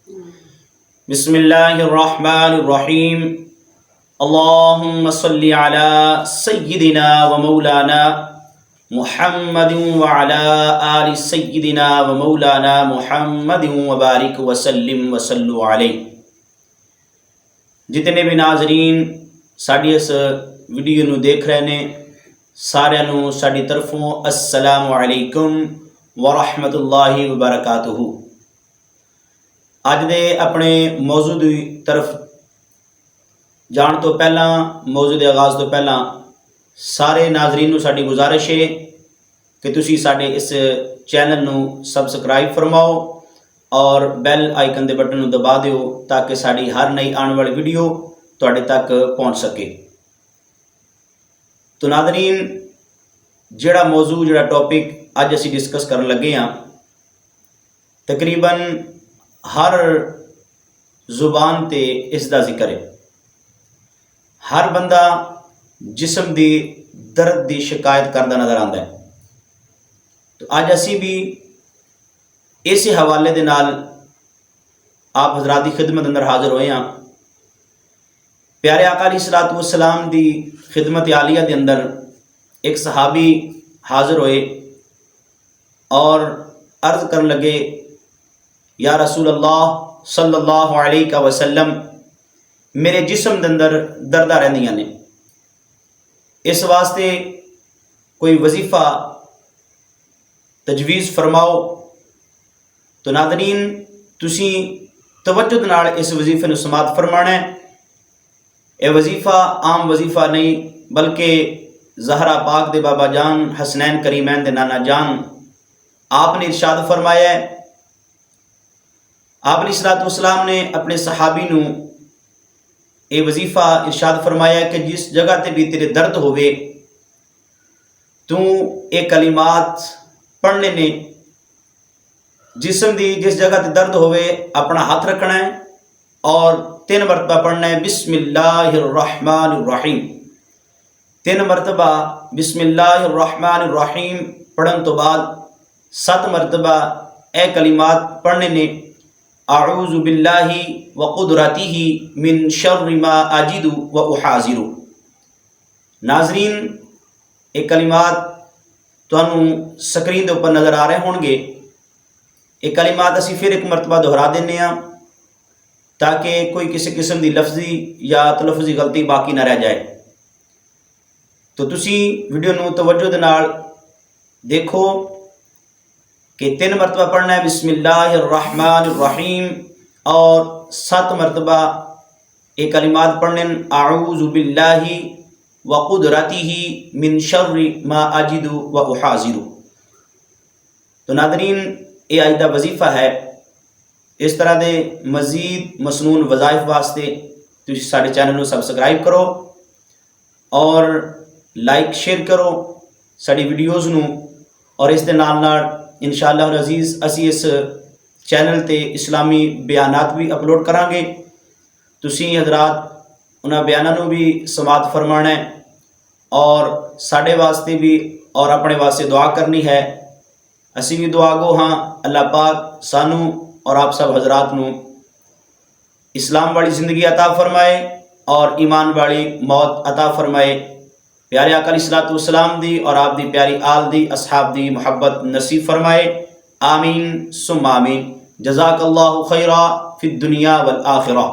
بسم اللہ الرحمن الرحیم اللہم صلی علی سیدنا و مولانا محمد وعلی آل سیدنا و مولانا محمد وبارک وسلم وصلو علیہ۔ جتنے بھی ناظرین ساڈی اس ویڈیو نو دیکھ رہے نے سارے نو ساڈی طرفوں السلام علیکم ورحمۃ اللہ وبرکاتہ۔ اج دے اپنے موضوع دی طرف جان تو پہلا موضوع دے آغاز تو پہلا سارے ناظرین نو ساڈی گزارش ہے کہ تسی ساڈے اس چینل نو سبسکرائب فرماؤ اور بیل آئیکن دے بٹن نو دبا دیو تاکہ ساڈی ہر نئی آنے والی ویڈیو تواڈے تک پہنچ سکے۔ تو ناظرین جڑا موضوع جڑا ٹاپک اج اسی ڈسکس کرن لگے ہاں تقریباً ہر زبان تے اس دا ذکر ہے۔ ہر بندہ جسم دی درد دی شکایت کردہ نظر آندا ہے۔ تو اج اسی بھی اسی حوالے دے نال آپ حضرات دی خدمت اندر حاضر ہوئے ہاں۔ پیارے آقا علیہ الصلوۃ والسلام دی خدمت عالیہ دے اندر ایک صحابی حاضر ہوئے اور عرض کرن لگے یا رسول اللہ صلی اللہ علیہ وسلم میرے جسم دے اندر درداں رہندیاں نے، اس واسطے کوئی وظیفہ تجویز فرماؤ۔ تو ناظرین تسی توجہ نال اس وظیفے نو سماعت فرمانا ہے۔ اے وظیفہ عام وظیفہ نہیں بلکہ زہرا پاک دے بابا جان حسنین کریمین دے نانا جان آپ نے ارشاد فرمایا ہے، آپ علیہ الصلوۃ والسلام نے اپنے صحابی نو یہ وظیفہ ارشاد فرمایا کہ جس جگہ تے بھی تیرے درد ہوئے تو یہ کلمات پڑھنے نے، جسم دی جس جگہ تے درد ہوئے اپنا ہاتھ رکھنا ہے اور 3 مرتبہ پڑھنا ہے بسم اللہ الرحمن الرحیم۔ 3 مرتبہ بسم اللہ الرحمن الرحیم پڑھن تو بعد 7 مرتبہ اے کلمات پڑھنے نے، اعوذ باللہ وقدرتہ من شر ما اجد واحاذر۔ ناظرین یہ کلمات تانوں سکرین دے اوپر نظر آ رہے ہون گے۔ یہ کلمات اسی پھر ایک مرتبہ دہرا دینے ہاں تاکہ کوئی کسی قسم دی لفظی یا تلفظی غلطی باقی نہ رہ جائے۔ تو تسی ویڈیو نو توجہ دے نال دیکھو کہ 3 مرتبہ پڑھنا ہے بسم اللہ الرحمن الرحیم اور 7 مرتبہ یہ کلمات پڑھنے اعوذ باللہ وقدرتہ من شر ما اجد واحاذر۔ تو ناظرین یہ آج دا وظیفہ ہے۔ اس طرح دے مزید مسنون وظائف واسطے تسی ساڈے چینل نو سبسکرائب کرو اور لائک شیئر کرو ساڈی ویڈیوز نو، اور اس دے نال نال انشاءاللہ العزیز اسی اس چینل تے اسلامی بیانات بھی اپلوڈ کران گے۔ تسی حضرات انہاں بیاناں نو بھی سماعت فرمانا ہے اور ساڈے واسطے بھی اور اپنے واسطے دعا کرنی ہے۔ اسی بھی دعا گو ہاں اللہ پاک سانو اور آپ سب حضرات نو اسلام والی زندگی عطا فرمائے اور ایمان والی موت عطا فرمائے۔ پیارے آقا علیہ الصلوۃ والسلام دی اور آپ دی پیاری آل دی اصحاب دی محبت نصیب فرمائے، آمین ثم آمین۔ جزاک اللہ خیرا فی الدنیا والآخرہ۔